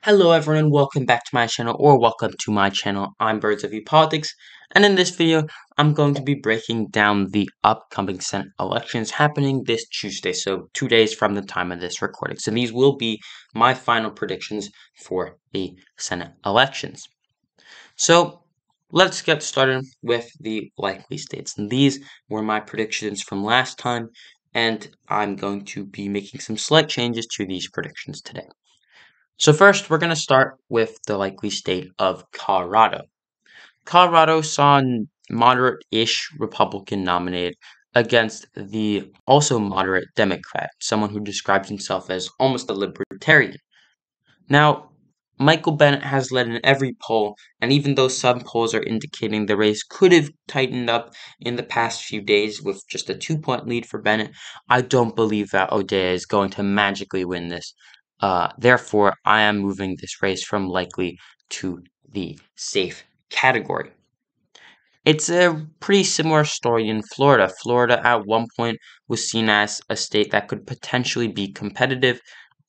Hello everyone and welcome back to my channel, or welcome to my channel. I'm Birds of View Politics, and in this video I'm going to be breaking down the upcoming Senate elections happening this Tuesday, so 2 days from the time of this recording. So these will be my final predictions for the Senate elections. So let's get started with the likely states, and these were my predictions from last time, and I'm going to be making some slight changes to these predictions today. So first, we're going to start with the likely state of Colorado. Colorado saw a moderate-ish Republican nominated against the also moderate Democrat, someone who describes himself as almost a libertarian. Now, Michael Bennet has led in every poll, and even though some polls are indicating the race could have tightened up in the past few days with just a 2-point lead for Bennet, I don't believe that O'Dea is going to magically win this. Therefore, I am moving this race from likely to the safe category. It's a pretty similar story in Florida. Florida at one point was seen as a state that could potentially be competitive,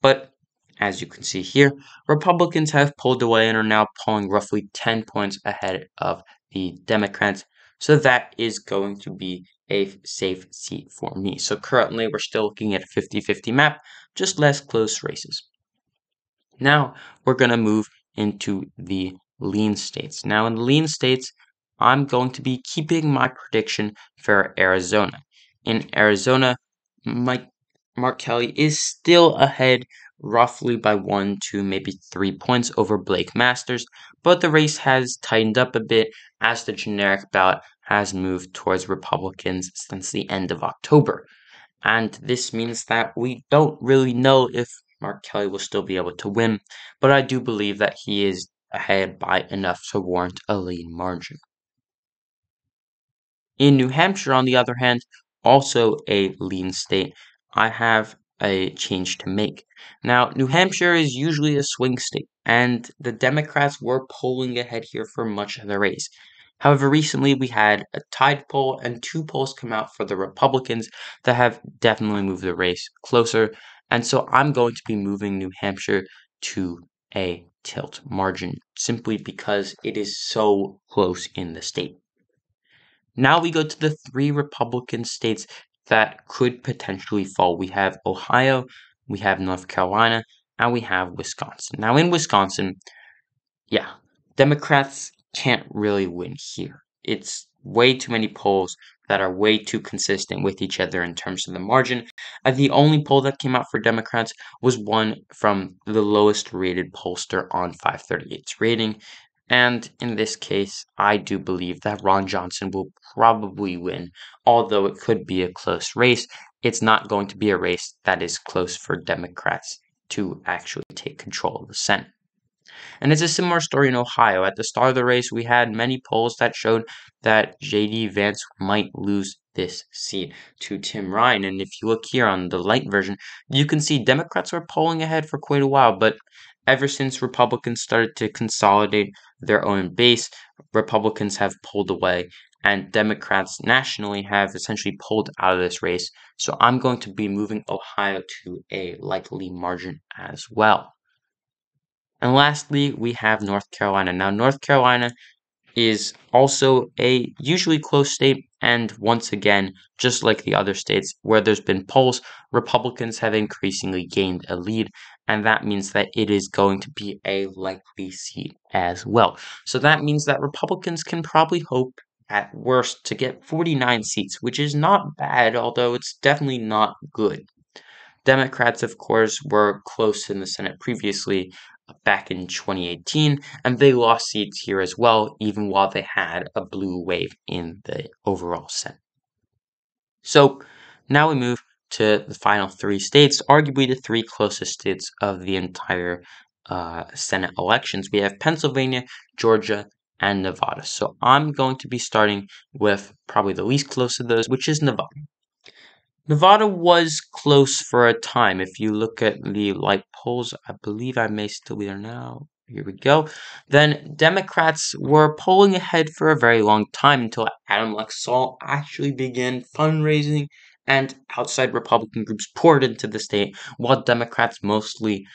but as you can see here, Republicans have pulled away and are now polling roughly 10 points ahead of the Democrats. So that is going to be a safe seat for me. So currently we're still looking at a 50-50 map, just less close races. Now we're going to move into the lean states. Now in the lean states, I'm going to be keeping my prediction for Arizona. In Arizona, Mark Kelly is still ahead roughly by 1 to maybe 3 points over Blake Masters, but the race has tightened up a bit as the generic ballot has moved towards Republicans since the end of October. And this means that we don't really know if Mark Kelly will still be able to win, but I do believe that he is ahead by enough to warrant a lean margin. In New Hampshire, on the other hand, also a lean state, I have a change to make. Now, New Hampshire is usually a swing state, and the Democrats were polling ahead here for much of the race. However, recently we had a tied poll and 2 polls come out for the Republicans that have definitely moved the race closer, and so I'm going to be moving New Hampshire to a tilt margin simply because it is so close in the state. Now we go to the 3 Republican states that could potentially fall. We have Ohio, we have North Carolina, and we have Wisconsin. Now in Wisconsin, yeah, Democrats can't really win here. It's way too many polls that are way too consistent with each other in terms of the margin. The only poll that came out for Democrats was one from the lowest rated pollster on 538's rating. And in this case, I do believe that Ron Johnson will probably win. Although it could be a close race, it's not going to be a race that is close for Democrats to actually take control of the Senate. And it's a similar story in Ohio. At the start of the race, we had many polls that showed that J.D. Vance might lose this seat to Tim Ryan. And if you look here on the light version, you can see Democrats were polling ahead for quite a while, but ever since Republicans started to consolidate their own base, Republicans have pulled away, and Democrats nationally have essentially pulled out of this race. So I'm going to be moving Ohio to a likely margin as well. And lastly, we have North Carolina. Now, North Carolina is also a usually close state, and once again, just like the other states where there's been polls, Republicans have increasingly gained a lead, and that means that it is going to be a likely seat as well. So that means that Republicans can probably hope at worst to get 49 seats, which is not bad, although it's definitely not good. Democrats, of course, were close in the Senate previously back in 2018, and they lost seats here as well, even while they had a blue wave in the overall Senate. So now we move to the final 3 states, arguably the 3 closest states of the entire Senate elections. We have Pennsylvania, Georgia, and Nevada. So I'm going to be starting with probably the least close of those, which is Nevada. Nevada was close for a time. If you look at the light polls, I believe I may still be there now. Here we go. Then Democrats were polling ahead for a very long time until Adam Laxalt actually began fundraising and outside Republican groups poured into the state, while Democrats mostly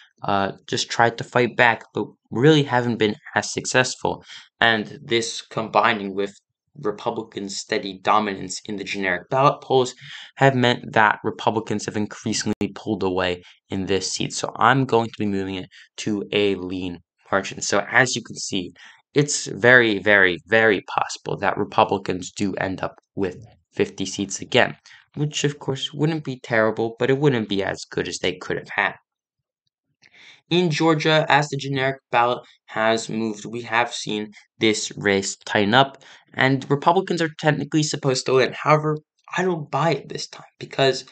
just tried to fight back, but really haven't been as successful. And this combining with Republicans' steady dominance in the generic ballot polls have meant that Republicans have increasingly pulled away in this seat. So I'm going to be moving it to a lean margin. So as you can see, it's very, very, very possible that Republicans do end up with 50 seats again, which of course wouldn't be terrible, but it wouldn't be as good as they could have had. In Georgia, as the generic ballot has moved, we have seen this race tighten up, and Republicans are technically supposed to win. However, I don't buy it this time because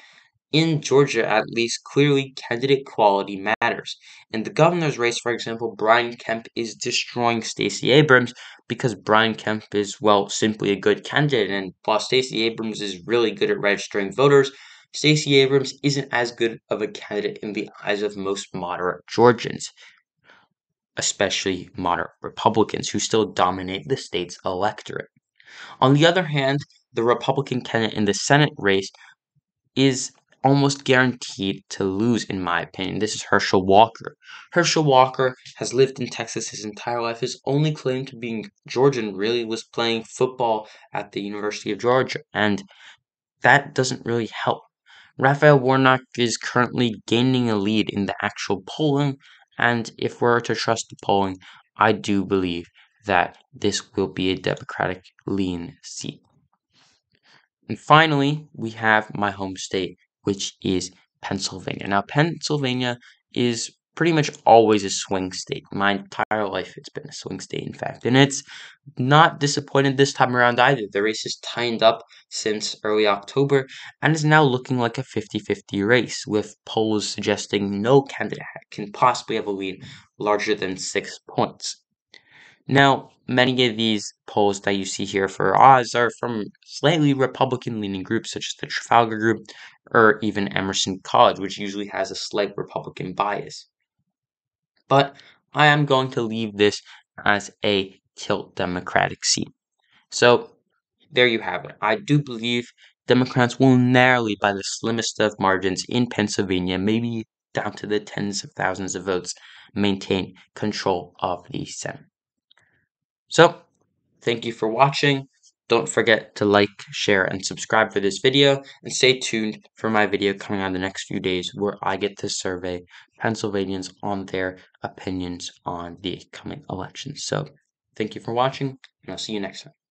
in Georgia, at least, clearly candidate quality matters. In the governor's race, for example, Brian Kemp is destroying Stacey Abrams because Brian Kemp is, well, simply a good candidate. And while Stacey Abrams is really good at registering voters, Stacey Abrams isn't as good of a candidate in the eyes of most moderate Georgians, especially moderate Republicans who still dominate the state's electorate. On the other hand, the Republican candidate in the Senate race is almost guaranteed to lose, in my opinion. This is Herschel Walker. Herschel Walker has lived in Texas his entire life. His only claim to being Georgian really was playing football at the University of Georgia, and that doesn't really help. Raphael Warnock is currently gaining a lead in the actual polling, and if we're to trust the polling, I do believe that this will be a Democratic lean seat. And finally, we have my home state, which is Pennsylvania. Now, Pennsylvania is pretty much always a swing state. My entire life, it's been a swing state, in fact. And it's not disappointed this time around either. The race has tightened up since early October and is now looking like a 50-50 race, with polls suggesting no candidate can possibly have a lead larger than 6 points. Now, many of these polls that you see here for Oz are from slightly Republican-leaning groups such as the Trafalgar Group or even Emerson College, which usually has a slight Republican bias. But I am going to leave this as a tilt Democratic seat. So there you have it. I do believe Democrats will narrowly, by the slimmest of margins in Pennsylvania, maybe down to the tens of thousands of votes, maintain control of the Senate. So, thank you for watching. Don't forget to like, share, and subscribe for this video, and stay tuned for my video coming out in the next few days where I get to survey Pennsylvanians on their opinions on the coming elections. So, thank you for watching, and I'll see you next time.